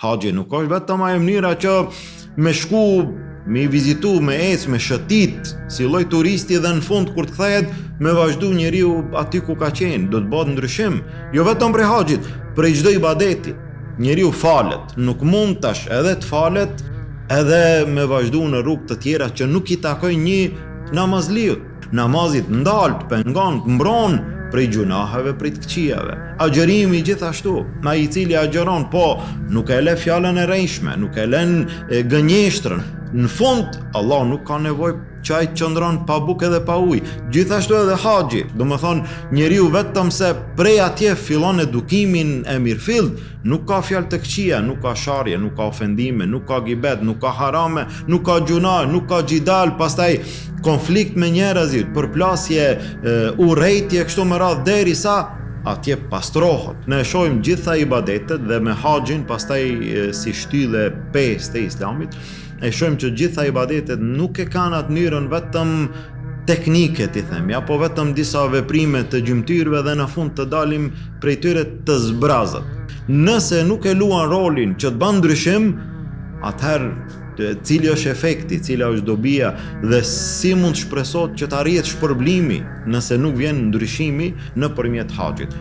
Haxhi nuk është vetëm ajo mënyra që me shku, me i vizitu, me ecë, me shëtit, si lloj turisti dhe në fund kur të kthehet me vazhdu njeriu aty ku ka qenë, do të bëhet ndryshim, jo vetëm prej haxhit, prej çdo ibadeti. Njeriu falet, nuk mund tash edhe të falet edhe me vazhdu në rrugë të tjera që nuk i takoj një namazliut. Namazit ndalt, pengon, mbron prej gjunaheve, prej të këqijave. Agjerimi gjithashtu, ai i cili agjeron, po nuk e le fjalën e rrejshme, nuk e len gënjeshtrën. Në fund, Allah nuk ka nevojë që ai të qëndron pa bukë dhe pa ujë. Gjithashtu edhe haxhi, do të thonë njeriu vetëm se prej atje fillon edukimin e mirëfillt, nuk ka fjalë të këqija, nuk ka sharje, nuk ka ofendime, nuk ka gibet, nuk ka harame, nuk ka gjuna, nuk ka xhidal, pastaj konflikt me njerëzit, përplasje, urrejtje kështu me radhë derisa atje pastrohet. Ne shohim gjitha ibadetet dhe me haxhin pastaj si shtyllë pesë të Islamit, e shohim që gjitha ibadetet nuk e kanë atë mënyrën vetëm teknike, ti themi, apo vetëm disa veprime të gjymtyrëve dhe në fund të dalim prej tyre të zbrazët. Nëse nuk e luan rolin që të bën ndryshim, atëherë cili është efekti, cila është dobia dhe si mund të shpresohet që të arrihet shpërblimi nëse nuk vjen ndryshimi nëpërmjet haxhit.